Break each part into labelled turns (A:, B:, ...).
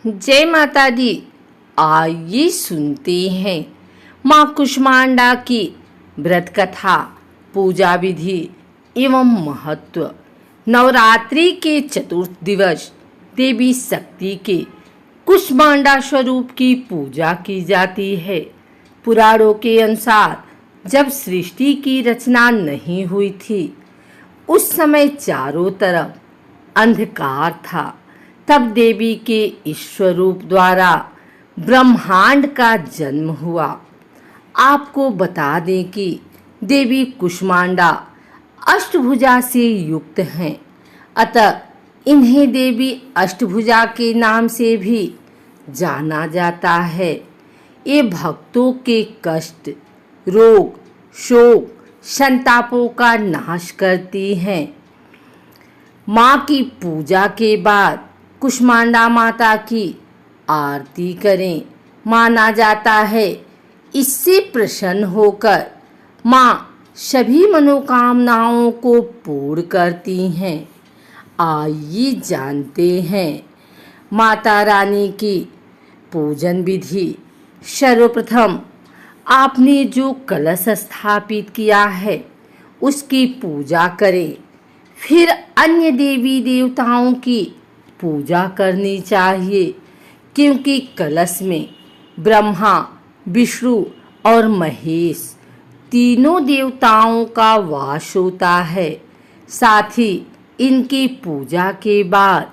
A: जय माता दी। आइए सुनते हैं माँ कुष्मांडा की व्रत कथा, पूजा विधि एवं महत्व। नवरात्रि के चतुर्थ दिवस देवी शक्ति के कुष्मांडा स्वरूप की पूजा की जाती है। पुराणों के अनुसार जब सृष्टि की रचना नहीं हुई थी, उस समय चारों तरफ अंधकार था। तब देवी के ईश्वर रूप द्वारा ब्रह्मांड का जन्म हुआ। आपको बता दें कि देवी कुष्मांडा अष्टभुजा से युक्त हैं, अतः इन्हें देवी अष्टभुजा के नाम से भी जाना जाता है। ये भक्तों के कष्ट, रोग, शोक, संतापों का नाश करती हैं। माँ की पूजा के बाद कुष्मांडा माता की आरती करें। माना जाता है इससे प्रसन्न होकर माँ सभी मनोकामनाओं को पूर्ण करती हैं। आइए जानते हैं माता रानी की पूजन विधि। सर्वप्रथम आपने जो कलश स्थापित किया है उसकी पूजा करें। फिर अन्य देवी देवताओं की पूजा करनी चाहिए, क्योंकि कलश में ब्रह्मा, विष्णु और महेश तीनों देवताओं का वास होता है। साथ ही इनकी पूजा के बाद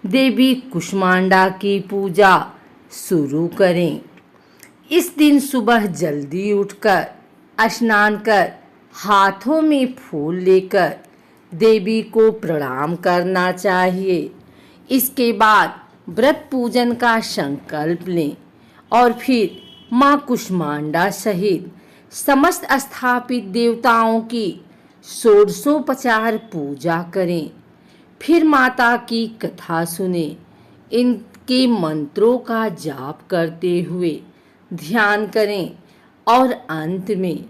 A: देवी कुष्मांडा की पूजा शुरू करें। इस दिन सुबह जल्दी उठकर स्नान कर हाथों में फूल लेकर देवी को प्रणाम करना चाहिए। इसके बाद व्रत पूजन का संकल्प लें और फिर माँ कुष्मांडा सहित समस्त स्थापित देवताओं की षोडशोपचार पूजा करें। फिर माता की कथा सुने। इनके मंत्रों का जाप करते हुए ध्यान करें और अंत में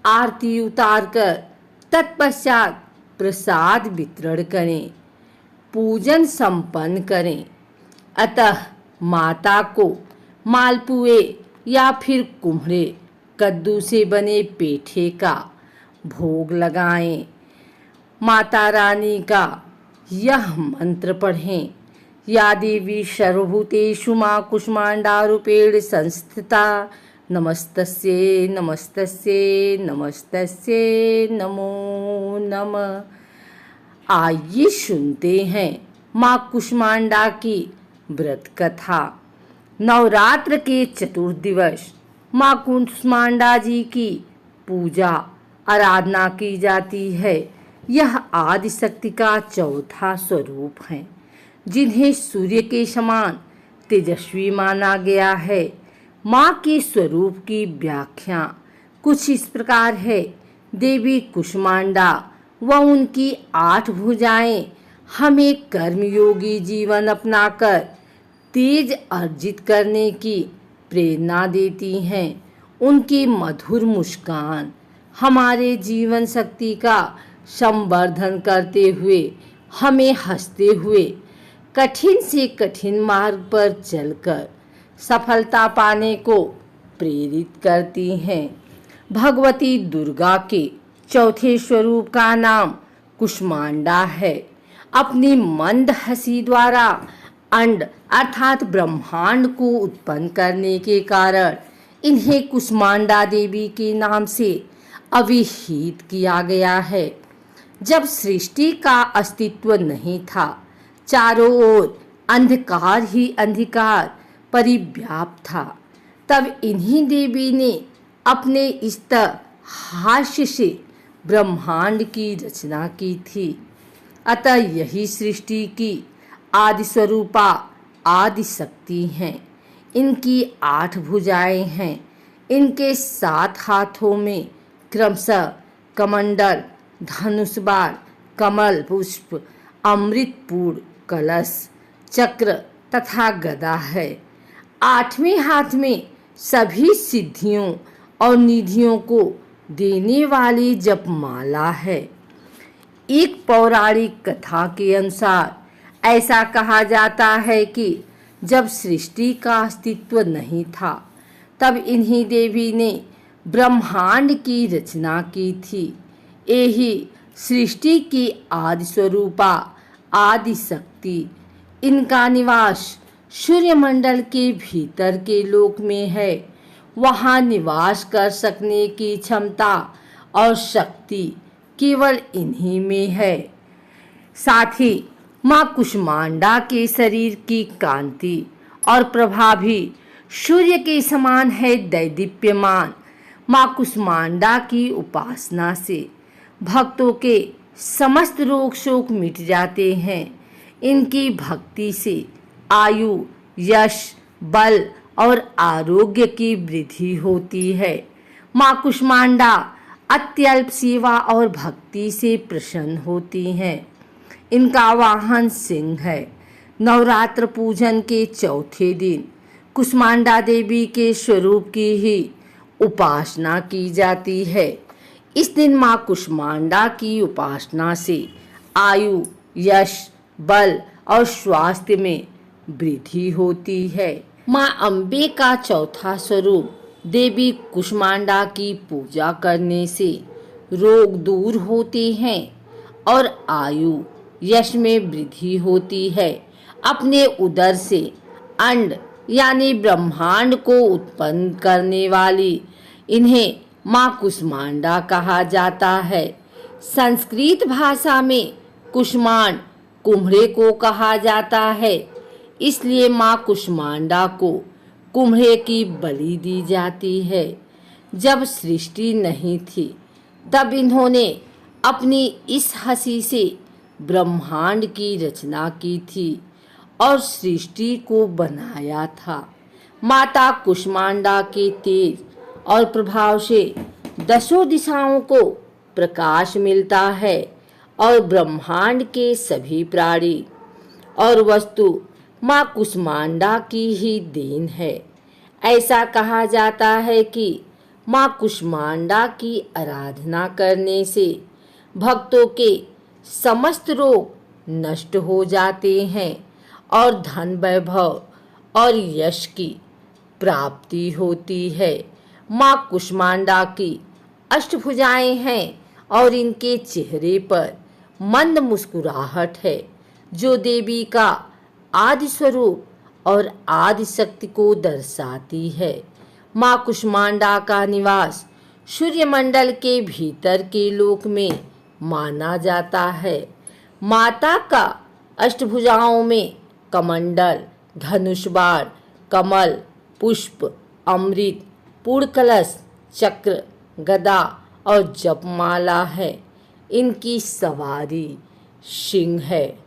A: आरती उतारकर तत्पश्चात प्रसाद वितरण करें, पूजन संपन्न करें। अतः माता को मालपुए या फिर कुम्हरे कद्दू से बने पेठे का भोग लगाएं। माता रानी का यह मंत्र पढ़ें। या देवी सर्वभूतेषु माँ कुष्मांडा रूपेण संस्थिता नमस्तस्यै नमस्तस्यै नमस्तस्यै नमो नमः। आइए सुनते हैं माँ कुष्मांडा की व्रत कथा। नवरात्र के चतुर्थ दिवस माँ कुष्मांडा जी की पूजा आराधना की जाती है। यह आदि शक्ति का चौथा स्वरूप है, जिन्हें सूर्य के समान तेजस्वी माना गया है। माँ के स्वरूप की व्याख्या कुछ इस प्रकार है। देवी कुष्मांडा व उनकी 8 भुजाएं हमें कर्मयोगी जीवन अपनाकर तेज अर्जित करने की प्रेरणा देती हैं। उनकी मधुर मुस्कान हमारे जीवन शक्ति का संवर्धन करते हुए हमें हंसते हुए कठिन से कठिन मार्ग पर चलकर सफलता पाने को प्रेरित करती हैं। भगवती दुर्गा के चौथे स्वरूप का नाम कुष्मांडा है। अपनी मंद हंसी द्वारा अंड अर्थात ब्रह्मांड को उत्पन्न करने के कारण इन्हें कुष्मांडा देवी के नाम से अभिहित किया गया है। जब सृष्टि का अस्तित्व नहीं था, चारों ओर अंधकार ही अंधकार परिव्याप्त था, तब इन्हीं देवी ने अपने इस हास्य से ब्रह्मांड की रचना की थी। अतः यही सृष्टि की आदि स्वरूपा आदि शक्ति हैं। इनकी 8 भुजाएं हैं। इनके 7 हाथों में क्रमशः कमंडल, धनुष बाण, कमल पुष्प, अमृतपूर्ण कलश, चक्र तथा गदा है। 8वें हाथ में सभी सिद्धियों और निधियों को देने वाली जपमाला है। एक पौराणिक कथा के अनुसार ऐसा कहा जाता है कि जब सृष्टि का अस्तित्व नहीं था, तब इन्हीं देवी ने ब्रह्मांड की रचना की थी। यही सृष्टि की आदि स्वरूपा आदि शक्ति। इनका निवास सूर्यमंडल के भीतर के लोक में है। वहाँ निवास कर सकने की क्षमता और शक्ति केवल इन्हीं में है। साथ ही माँ कुष्मांडा के शरीर की कांति और प्रभा भी सूर्य के समान है दैदीप्यमान। माँ कुष्मांडा की उपासना से भक्तों के समस्त रोग शोक मिट जाते हैं। इनकी भक्ति से आयु, यश, बल और आरोग्य की वृद्धि होती है। माँ कुष्मांडा अत्यल्प सेवा और भक्ति से प्रसन्न होती हैं। इनका वाहन सिंह है। नवरात्र पूजन के चौथे दिन कुष्मांडा देवी के स्वरूप की ही उपासना की जाती है। इस दिन माँ कुष्मांडा की उपासना से आयु, यश, बल और स्वास्थ्य में वृद्धि होती है। माँ अम्बे का चौथा स्वरूप देवी कुष्मांडा की पूजा करने से रोग दूर होते हैं और आयु, यश में वृद्धि होती है। अपने उदर से अंड यानी ब्रह्मांड को उत्पन्न करने वाली इन्हें माँ कुष्मांडा कहा जाता है। संस्कृत भाषा में कुष्मांड कुम्हरे को कहा जाता है। इसलिए माँ कुष्मांडा को कुम्हरे की बलि दी जाती है। जब सृष्टि नहीं थी, तब इन्होंने अपनी इस हंसी से ब्रह्मांड की रचना की थी और सृष्टि को बनाया था। माता कुष्मांडा के तेज और प्रभाव से दसों दिशाओं को प्रकाश मिलता है और ब्रह्मांड के सभी प्राणी और वस्तु माँ कुष्मांडा की ही देन है। ऐसा कहा जाता है कि माँ कुष्मांडा की आराधना करने से भक्तों के समस्त रोग नष्ट हो जाते हैं और धन, वैभव और यश की प्राप्ति होती है। माँ कुष्मांडा की अष्टभुजाएं हैं और इनके चेहरे पर मंद मुस्कुराहट है, जो देवी का आदि स्वरूप और आदि शक्ति को दर्शाती है। माँ कुष्मांडा का निवास सूर्यमंडल के भीतर के लोक में माना जाता है। माता का अष्टभुजाओं में कमंडल, धनुष बाण, कमल, पुष्प, अमृत, पूर्ण कलश, चक्र, गदा और जपमाला है। इनकी सवारी सिंह है।